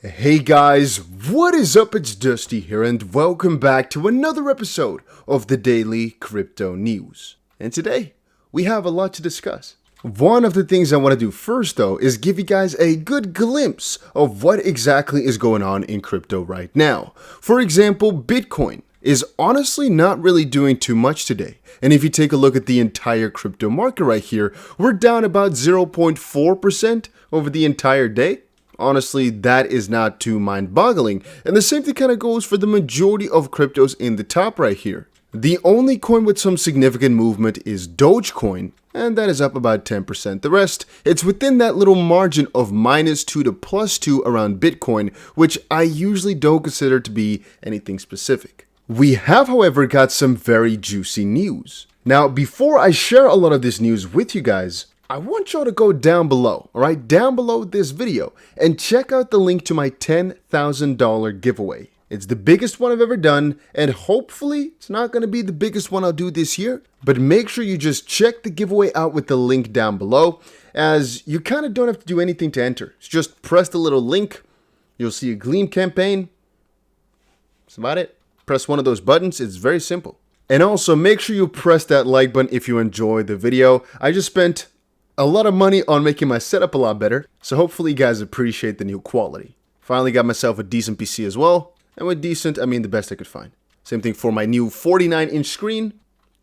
Hey guys, what is up? It's Dusty here and welcome back to another episode of the Daily Crypto News. And today, we have a lot to discuss. One of the things I want to do first though is give you guys a good glimpse of what exactly is going on in crypto right now. For example, Bitcoin is honestly not really doing too much today. And if you take a look at the entire crypto market right here, we're down about 0.4% over the entire day. Honestly, that is not too mind-boggling, and the same thing kind of goes for the majority of cryptos in the top right here. The only coin with some significant movement is Dogecoin, and that is up about 10%. The rest, it's within that little margin of -2 to +2 around Bitcoin, which I usually don't consider to be anything specific. We have, however, got some very juicy news. Now, before I share a lot of this news with you guys, I want y'all to go down below, alright, down below this video, and check out the link to my $10,000 giveaway. It's the biggest one I've ever done, and hopefully it's not going to be the biggest one I'll do this year, but make sure you just check the giveaway out with the link down below, as you kind of don't have to do anything to enter. Just press the little link, you'll see a Gleam campaign, that's about it. Press one of those buttons, it's very simple. And also make sure you press that like button if you enjoyed the video. I just spent a lot of money on making my setup a lot better, so hopefully you guys appreciate the new quality. Finally got myself a decent PC as well, and with decent, I mean the best I could find. Same thing for my new 49-inch screen,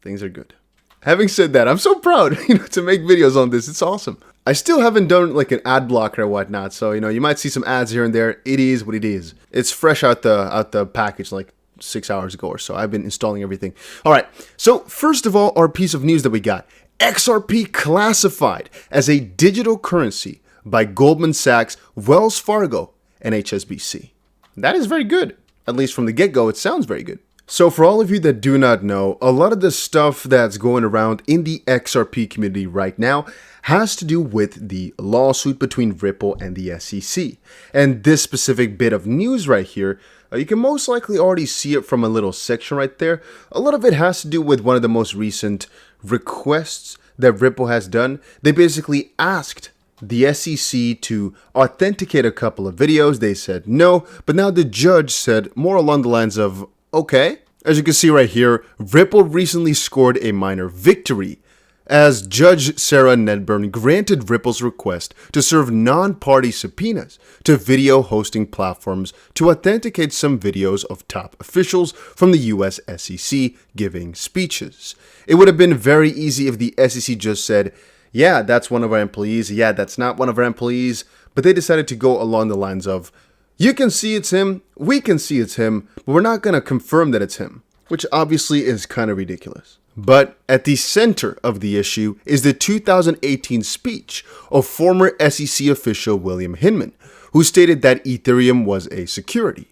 things are good. Having said that, I'm so proud, to make videos on this, it's awesome. I still haven't done like an ad blocker or whatnot, so you might see some ads here and there, it is what it is. It's fresh out the package like 6 hours ago or so. I've been installing everything. Alright, so first of all, our piece of news that we got. XRP classified as a digital currency by Goldman Sachs, Wells Fargo, and Hsbc. That is very good. At least from the get-go, it sounds very good. So for all of you that do not know, a lot of the stuff that's going around in the XRP community right now has to do with the lawsuit between Ripple and the SEC. And this specific bit of news right here, you can most likely already see it from a little section right there. A lot of it has to do with one of the most recent requests that Ripple has done. They basically asked the SEC to authenticate a couple of videos. They said no, but now the judge said more along the lines of, okay. As you can see right here, Ripple recently scored a minor victory as Judge Sarah Nedburn granted Ripple's request to serve non-party subpoenas to video hosting platforms to authenticate some videos of top officials from the US SEC giving speeches. It would have been very easy if the SEC just said, yeah, that's one of our employees, yeah, that's not one of our employees, but they decided to go along the lines of, you can see it's him, we can see it's him, but we're not going to confirm that it's him, which obviously is kind of ridiculous. But at the center of the issue is the 2018 speech of former SEC official William Hinman, who stated that Ethereum was a security.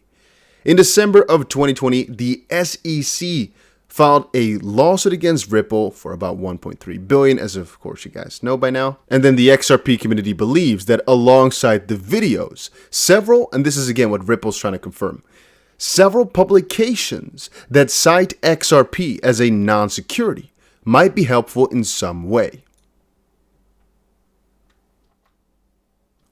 In December of 2020, the SEC filed a lawsuit against Ripple for about $1.3 billion, as of course you guys know by now. And then the XRP community believes that alongside the videos, several, and this is again what Ripple's trying to confirm, several publications that cite XRP as a non-security might be helpful in some way.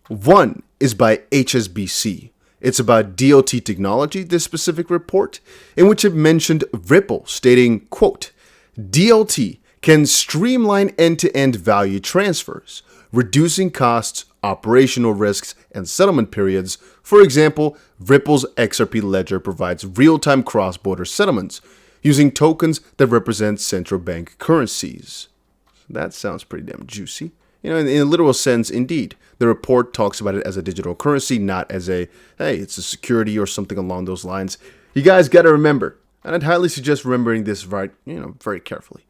One is by Hsbc. It's about DLT technology, this specific report, in which it mentioned Ripple stating, quote, DLT can streamline end-to-end value transfers, reducing costs, operational risks, and settlement periods. For example, Ripple's XRP ledger provides real-time cross-border settlements using tokens that represent central bank currencies. That sounds pretty damn juicy. In a literal sense, indeed. The report talks about it as a digital currency, not as a, hey, it's a security or something along those lines. You guys got to remember, and I'd highly suggest remembering this very carefully.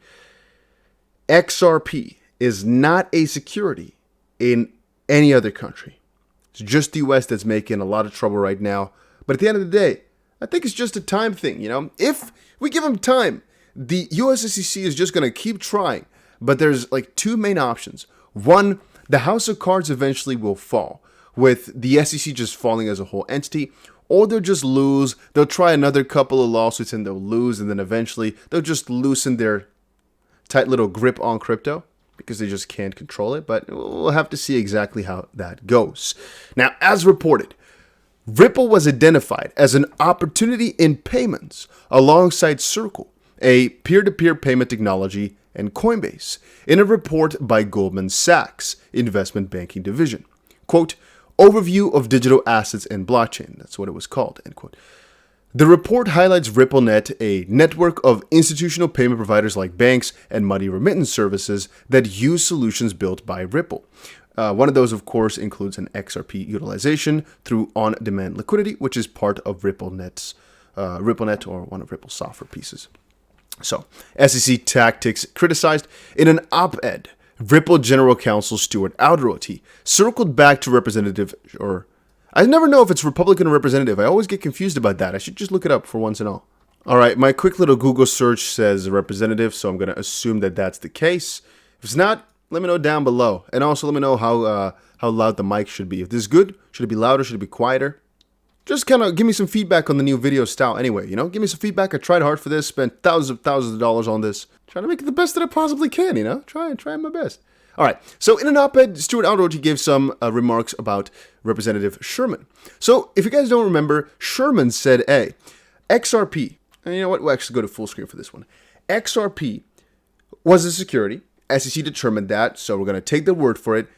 XRP is not a security in any other country. It's just the US that's making a lot of trouble right now. But at the end of the day, I think it's just a time thing, If we give them time, the US SEC is just going to keep trying. But there's like two main options. One, the house of cards eventually will fall, with the SEC just falling as a whole entity, or they'll just lose, they'll try another couple of lawsuits and they'll lose, and then eventually they'll just loosen their tight little grip on crypto because they just can't control it, but we'll have to see exactly how that goes. Now, as reported, Ripple was identified as an opportunity in payments alongside Circle, a peer-to-peer payment technology, and Coinbase, in a report by Goldman Sachs Investment Banking Division. Quote, overview of digital assets and blockchain. That's what it was called, end quote. The report highlights RippleNet, a network of institutional payment providers like banks and money remittance services that use solutions built by Ripple. One of those, of course, includes an XRP utilization through on-demand liquidity, which is part of RippleNet or one of Ripple's software pieces. So, SEC tactics criticized. In an op-ed, Ripple General Counsel Stuart Alderoty circled back to representative, or I never know if it's Republican or representative. I always get confused about that. I should just look it up for once and all. All right, my quick little Google search says representative, so I'm going to assume that that's the case. If it's not, let me know down below. And also let me know how loud the mic should be. If this is good, should it be louder? Should it be quieter? Just kind of give me some feedback on the new video style anyway, give me some feedback. I tried hard for this, spent thousands of dollars on this. Trying to make it the best that I possibly can, Trying my best. All right, so in an op-ed, Stuart Alderoty gave some remarks about Representative Sherman. So if you guys don't remember, Sherman said, hey, XRP, and you know what, we'll actually go to full screen for this one. XRP was a security. SEC determined that, so we're going to take their word for it.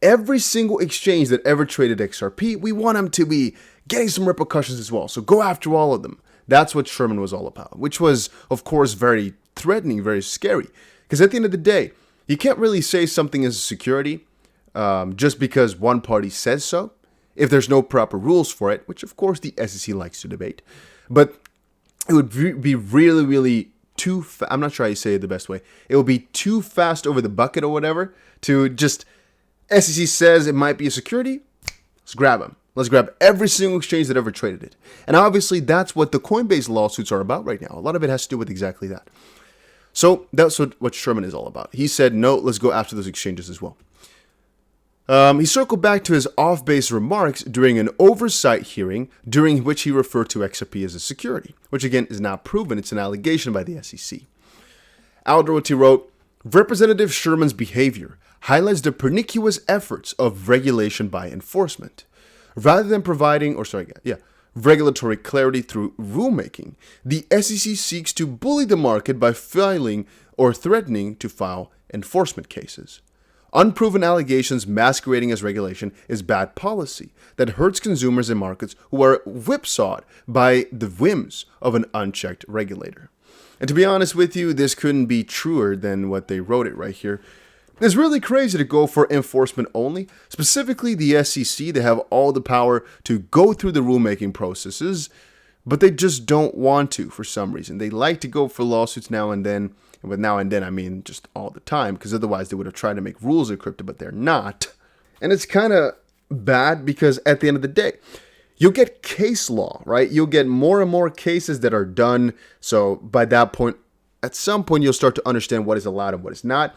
Every single exchange that ever traded XRP, we want them to be getting some repercussions as well. So go after all of them. That's what Sherman was all about, which was, of course, very threatening, very scary. Because at the end of the day, you can't really say something is a security just because one party says so, if there's no proper rules for it, which, of course, the SEC likes to debate. But it would be really, really I'm not sure how you say it the best way. It will be too fast over the bucket or whatever to just, SEC says it might be a security, let's grab them. Let's grab every single exchange that ever traded it. And obviously that's what the Coinbase lawsuits are about right now. A lot of it has to do with exactly that. So that's what Sherman is all about. He said, no, let's go after those exchanges as well. He circled back to his off-base remarks during an oversight hearing during which he referred to XRP as a security, which again is not proven. It's an allegation by the SEC. Alderoty wrote, Representative Sherman's behavior highlights the pernicious efforts of regulation by enforcement. Rather than providing, regulatory clarity through rulemaking, the SEC seeks to bully the market by filing or threatening to file enforcement cases. Unproven allegations masquerading as regulation is bad policy that hurts consumers and markets who are whipsawed by the whims of an unchecked regulator. And to be honest with you, this couldn't be truer than what they wrote it right here. It's really crazy to go for enforcement only. Specifically, the SEC, they have all the power to go through the rulemaking processes, but they just don't want to for some reason. They like to go for lawsuits now and then. And with now and then, I mean just all the time, because otherwise they would have tried to make rules of crypto, but they're not. And it's kind of bad because at the end of the day, you'll get case law, right? You'll get more and more cases that are done. So by that point, at some point, you'll start to understand what is allowed and what is not.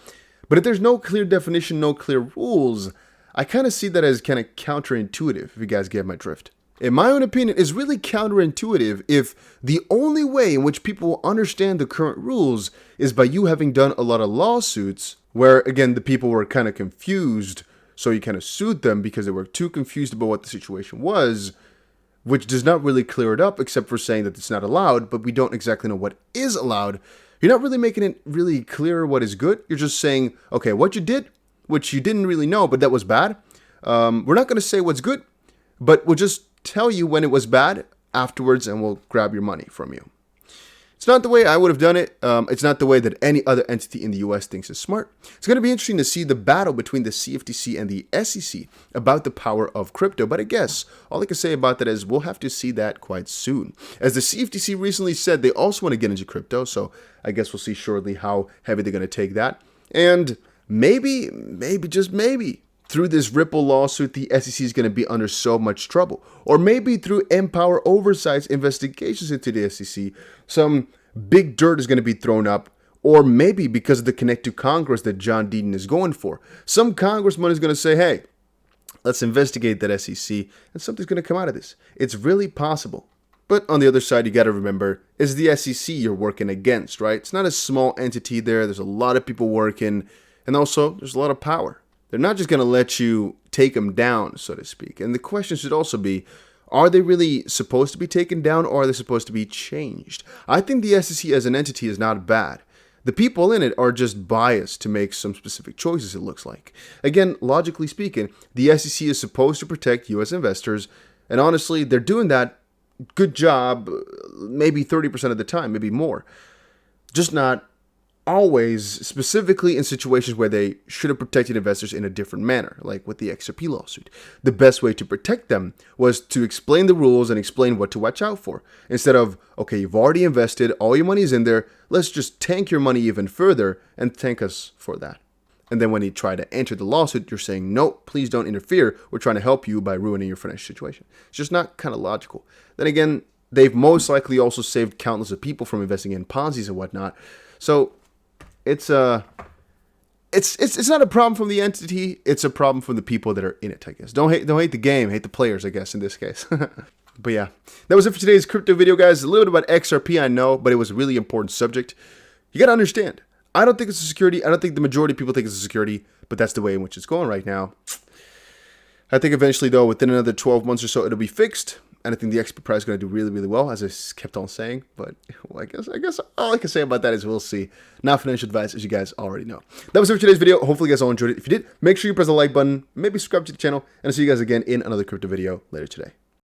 But if there's no clear definition, no clear rules, I kind of see that as kind of counterintuitive, if you guys get my drift. In my own opinion, it's really counterintuitive if the only way in which people will understand the current rules is by you having done a lot of lawsuits where, again, the people were kind of confused, so you kind of sued them because they were too confused about what the situation was, which does not really clear it up except for saying that it's not allowed, but we don't exactly know what is allowed. You're not really making it really clear what is good. You're just saying, okay, what you did, which you didn't really know, but that was bad. We're not going to say what's good, but we'll just tell you when it was bad afterwards and we'll grab your money from you. It's not the way I would have done it. It's not the way that any other entity in the US thinks is smart. It's going to be interesting to see the battle between the CFTC and the SEC about the power of crypto. But I guess all I can say about that is we'll have to see that quite soon. As the CFTC recently said, they also want to get into crypto. So I guess we'll see shortly how heavy they're going to take that. And maybe, just maybe, through this Ripple lawsuit, the SEC is going to be under so much trouble. Or maybe through Empower Oversight's investigations into the SEC, some big dirt is going to be thrown up. Or maybe because of the Connect to Congress that John Deaton is going for, some congressman is going to say, hey, let's investigate that SEC, and something's going to come out of this. It's really possible. But on the other side, you got to remember, it's the SEC you're working against, right? It's not a small entity there. There's a lot of people working, and also there's a lot of power. They're not just going to let you take them down, so to speak. And the question should also be, Are they really supposed to be taken down, or are they supposed to be changed? I think the SEC as an entity is not bad. The people in it are just biased to make some specific choices, it looks like. Again, logically speaking, the SEC is supposed to protect U.S. investors, and honestly, they're doing that good job maybe 30% of the time, maybe more. Just not always, specifically in situations where they should have protected investors in a different manner, like with the XRP lawsuit. The best way to protect them was to explain the rules and explain what to watch out for. Instead of, okay, you've already invested, all your money is in there, let's just tank your money even further and thank us for that. And then when you try to enter the lawsuit, you're saying, no, please don't interfere. We're trying to help you by ruining your financial situation. It's just not kind of logical. Then again, they've most likely also saved countless of people from investing in Ponzi's and whatnot. So it's not a problem from the entity. It's a problem from the people that are in it, I guess. Don't hate the game, hate the players, I guess, in this case. But yeah, that was it for today's crypto video, guys. A little bit about XRP, I know, but it was a really important subject. You got to understand, I don't think it's a security. I don't think the majority of people think it's a security, but that's the way in which it's going right now. I think eventually, though, within another 12 months or so, it'll be fixed. And I think the XP price is going to do really, really well, as I kept on saying. But well, I guess all I can say about that is we'll see. Not financial advice, as you guys already know. That was it for today's video. Hopefully, you guys all enjoyed it. If you did, make sure you press the like button, maybe subscribe to the channel, and I'll see you guys again in another crypto video later today.